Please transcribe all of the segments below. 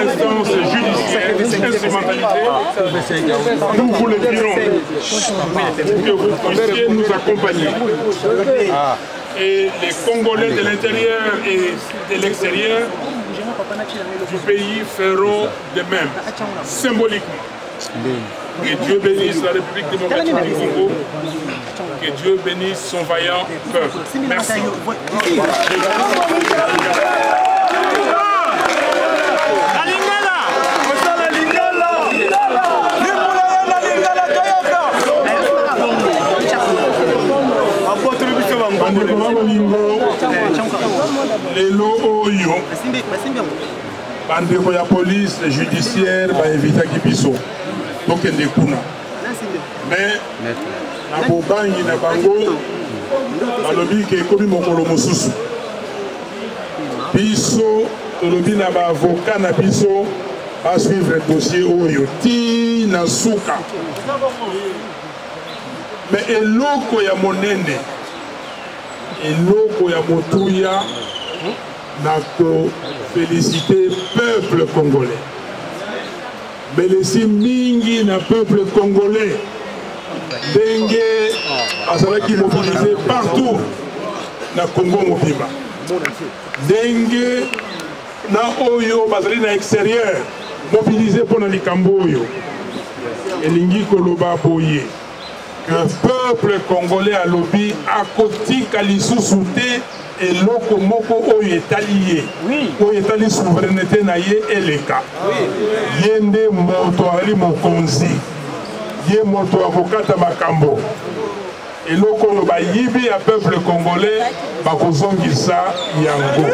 instance judiciaire, instrumentalité, nous vous le dirons pour que vous puissiez nous accompagner. Et les Congolais de l'intérieur et de l'extérieur du pays feront de même, symboliquement. Que Dieu bénisse la République démocratique du Congo, que Dieu bénisse son vaillant peuple. Merci. Lelo oyo bandeko ya police judiciaire bainvitaki biso tokende kuna mais na bobangi na bango balobi ke ekomi mokolo mosusu biso tolobi na baavocat na biso basuivre dossier oyo ti na suka mais eloko ya monene eloko ya motuya na ko féliciter peuple congolais belesi mingi na peuple congolais ndenge azalaki mobilisé partout na Congo mobimba ndenge na oyo bazali na extérieur mobilisé mpona likambo oyo elingi koloba boye que peuple congolais alobi akotika lisusu te eloko moko oyo etali ye oyo etali souveraineté na ye eleka ye nde moto azali mokonzi ye moto akokata makambo eloko oyo bayibi ya peuple congolais bakozongisa yango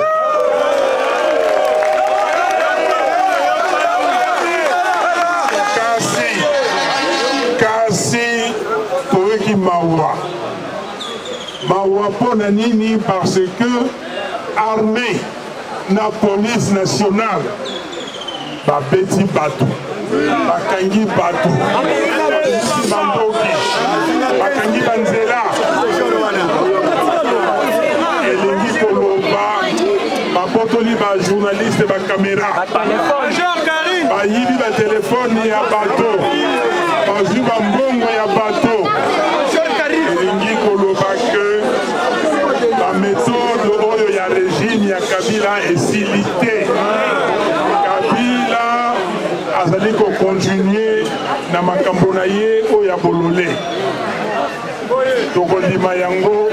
kasi toyoki mawa mawa mpona nini parce que armée na police nationale babeti bato bakangi bato bamboki bakangi banzela elingi koloba babotoli bajournaliste bakamera bayibi batelefone ya bato bazwi bambongo ya bato elingi koloba ke baméthode oyo ya régime ya Kabila esili te Kabila azali kokontinue na makambo na ye oyo ya bolole tokondima yango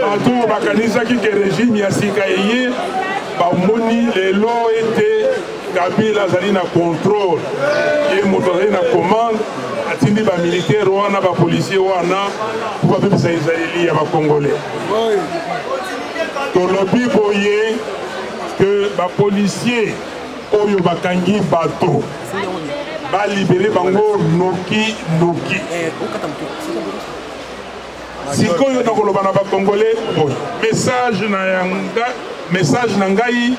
bato bakanisaki ke régime ya sika eye bamoni lelo ete Kabila azali na contrôle ye moto azali na commande atindi bamilitaire wana bapolisier wana po bapepisa israeli ya bakongolais tolobi boye ke bapolisier oyo bakangi bato balibere bango noki noki sikoyo nakoloba na bakongolais boye message na ngai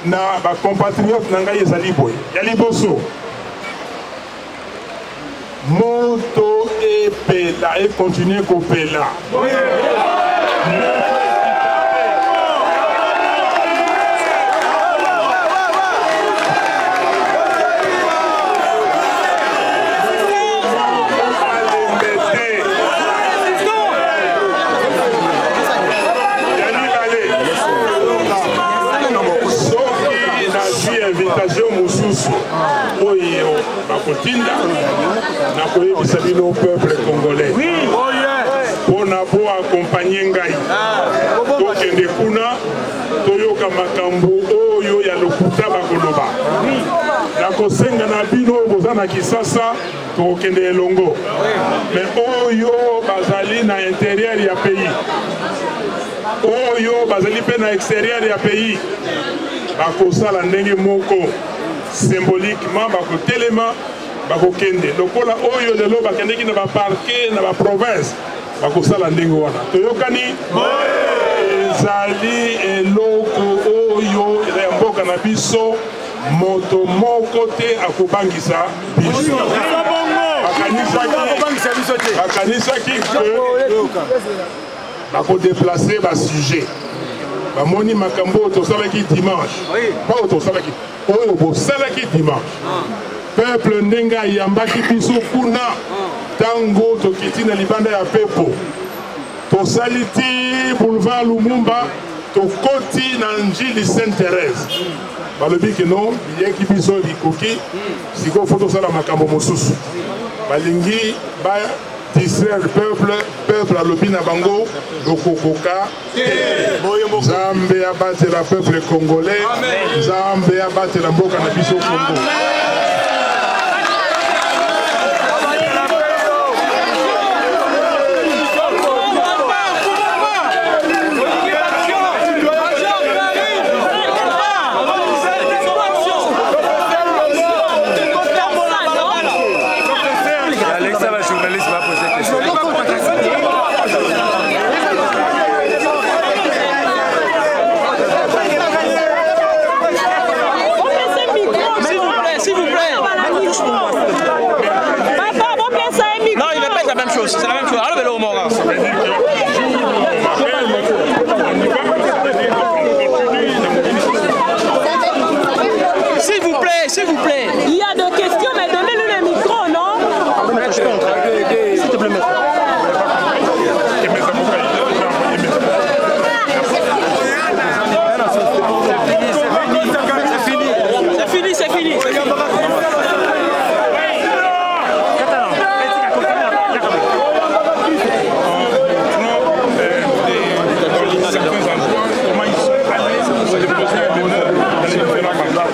na bacompatriote na ngai ezali boye ya liboso moto epela ekontinue kopela invitation mosusu oyo bakotinda na koyebisa bino peuple congolais mpona po akompagne ngai tokende kuna toyoka makambo oyo ya lokuta bakoloba nakosenga na bino boza na Kisasa tokokende elongo mais oyo bazali na intérieur ya pays oyo bazali mpe na extérieur ya pays bakosala ndenge moko symboliquement bakotelema bakokende lokola oyo lelo bakendeki na baparke na baprovince bakosala ndenge wana toyokani ezali eloko oyo ya mboka na biso moto moko te akobangisa biso bakanisaki ke bakodeplace basujet bamoni makambo tosalaki dimanche pas tosalaki oyo bosalaki dimanche peuple ndenge ayambaki biso kuna tango tokiti na libanda ya pepo tosali ti boulevard Lumumba tokoti na njili Sainte-Thérèse balobi ke non biyeki biso bikoki sikoyo fo tosala makambo mosusu balingi ba distraire peuple alobi na bango lokokoka Nzambe abatela peuple congolais Nzambe abatela mboka na biso Congo. C'est la même chose. Allez, vélo, mon gars. S'il vous plaît, s'il vous plaît. Il y a des questions, mais donnez-lui le micro, non? S'il te plaît, maître. C'est fini. Comment ils sont allés se déposer dans les différents mandats.